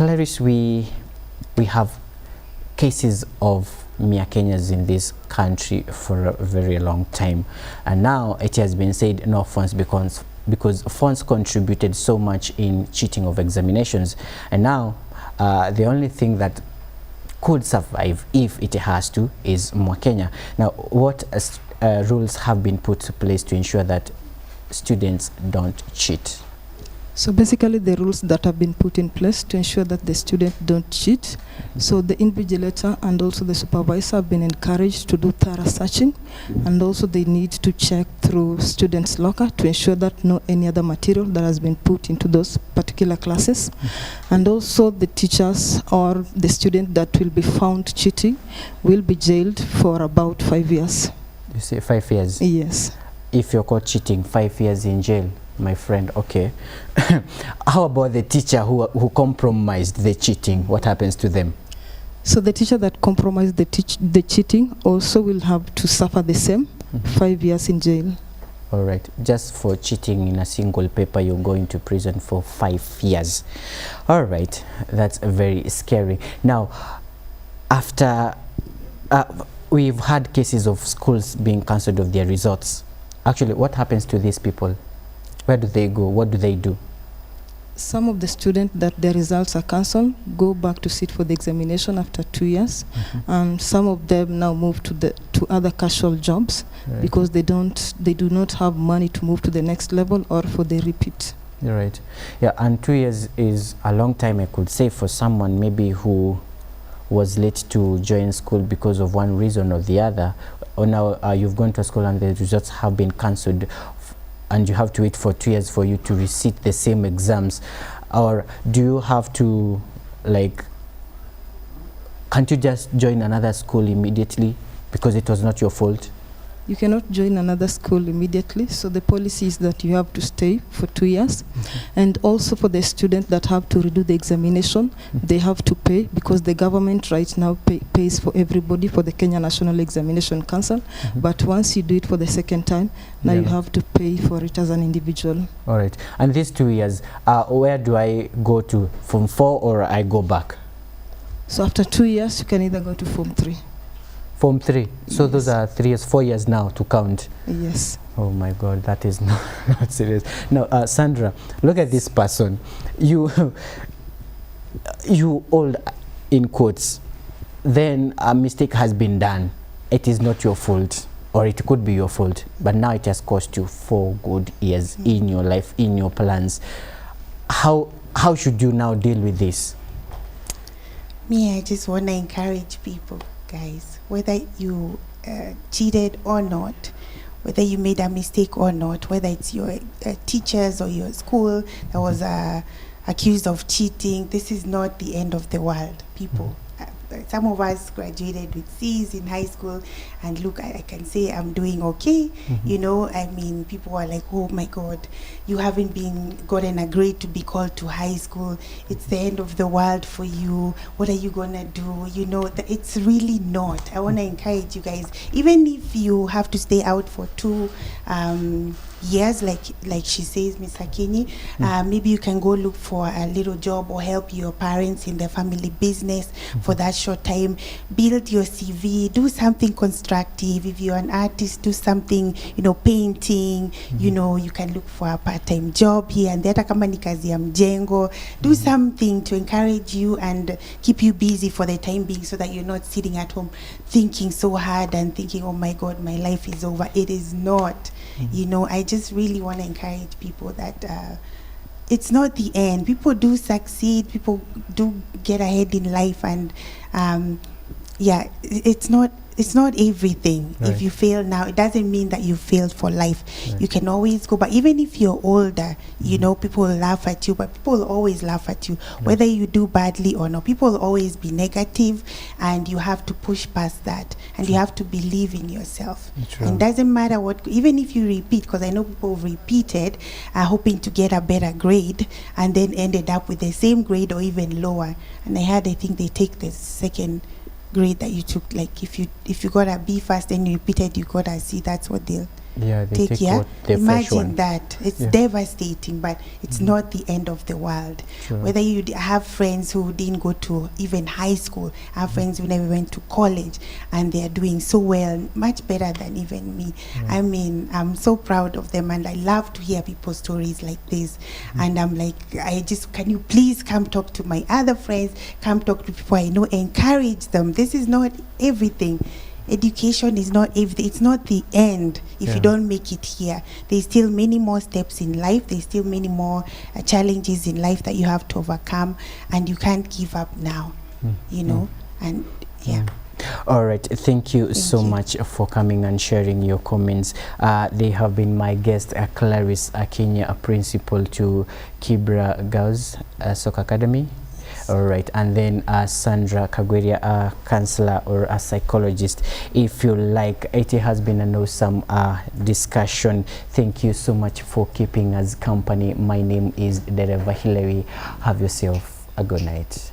Clarice, we have cases of Mia Kenyas in this country for a very long time, and now it has been said no funds because funds contributed so much in cheating of examinations, and now the only thing that could survive if it has to is Kenya. Now, what rules have been put to place to ensure that students don't cheat? So basically the rules that have been put in place to ensure that the student don't cheat. So the invigilator and also the supervisor have been encouraged to do thorough searching, and also they need to check through students' locker to ensure that no any other material that has been put into those particular classes. And also the teachers or the student that will be found cheating will be jailed for about 5 years. You say 5 years? Yes. If you're caught cheating, 5 years in jail, my friend. Okay. How about the teacher who compromised the cheating? What happens to them? So the teacher that compromised the cheating also will have to suffer the same, 5 years in jail. All right. Just for cheating in a single paper, you're going to prison for 5 years. All right. That's very scary. Now, after we've had cases of schools being cancelled of their results. Actually, what happens to these people? Where do they go? What do they do? Some of the students that their results are cancelled go back to sit for the examination after 2 years, and some of them now move to other casual jobs, right, because they do not have money to move to the next level or for the repeat. Right. Yeah, and 2 years is a long time, I could say, for someone maybe who was late to join school because of one reason or the other, or now you've gone to school and the results have been cancelled, and you have to wait for 2 years for you to resit the same exams. Or do you have to, like, can't you just join another school immediately because it was not your fault? You cannot join another school immediately, so the policy is that you have to stay for 2 years. And also for the student that have to redo the examination, they have to pay, because the government right now pays for everybody for the Kenya National Examination Council. But once you do it for the second time, now you have to pay for it as an individual. All right. And these 2 years, where do I go to? Form 4 or I go back? So after 2 years, you can either go to Form 3. Form 3. So yes, those are 3 years, 4 years now to count. Yes. Oh my God, that is not serious. Now, Sandra, look at this person. You old, in quotes. Then a mistake has been done. It is not your fault, or it could be your fault, but now it has cost you 4 good years in your life, in your plans. How should you now deal with this? Me, I just want to encourage people, guys, whether you cheated or not, whether you made a mistake or not, whether it's your teachers or your school that was accused of cheating, this is not the end of the world, people. Some of us graduated with C's in high school, and look, I can say I'm doing okay. You know, I mean, people are like, oh my God, you haven't gotten a grade to be called to high school. It's the end of the world for you. What are you gonna do? You know, it's really not. I wanna encourage you guys, even if you have to stay out for 2 years, like she says, Miss Akinyi, maybe you can go look for a little job or help your parents in their family business for that short time. Build your CV, do something constructive. If you're an artist, do something, you know, painting, you know, you can look for a part-time job here and there. Kama ni kazi ya mjengo, do something to encourage you and keep you busy for the time being, so that you're not sitting at home thinking so hard and thinking, oh my God, my life is over. It is not. You know, I just really want to encourage people that it's not the end. People do succeed, people do get ahead in life, and yeah, it's not everything. Right. If you fail now, it doesn't mean that you failed for life. Right. You can always go back. Even if you're older, you know, people will laugh at you, but people will always laugh at you, whether you do badly or not. People will always be negative, and you have to push past that, and you have to believe in yourself. And it doesn't matter what, even if you repeat, because I know people repeated hoping to get a better grade and then ended up with the same grade or even lower. And I think they take the second grade that you took, like if you got a B first and you repeated, you got a C. That's what they'll Yeah, they take yeah, what the fresh imagine one. that. It's Yeah. devastating, but it's not the end of the world. Sure. Whether you have friends who didn't go to even high school, have friends who never went to college, and they're doing so well, much better than even me. I mean, I'm so proud of them, and I love to hear people's stories like this. And I'm like, can you please come talk to my other friends, come talk to people I know, encourage them. This is not everything. Education is not everything. It's not the end if you don't make it here. There's still many more steps in life. There's still many more challenges in life that you have to overcome, and you can't give up now, you know. And All right, thank you so much for coming and sharing your comments. They have been my guest, Clarice Akinya, a principal to Kibra Girls Soccer Academy. All right, and then Sandra Kagweria, a counselor or a psychologist. If you like, it has been an awesome discussion. Thank you so much for keeping us company. My name is Dereva Hilary. Have yourself a good night.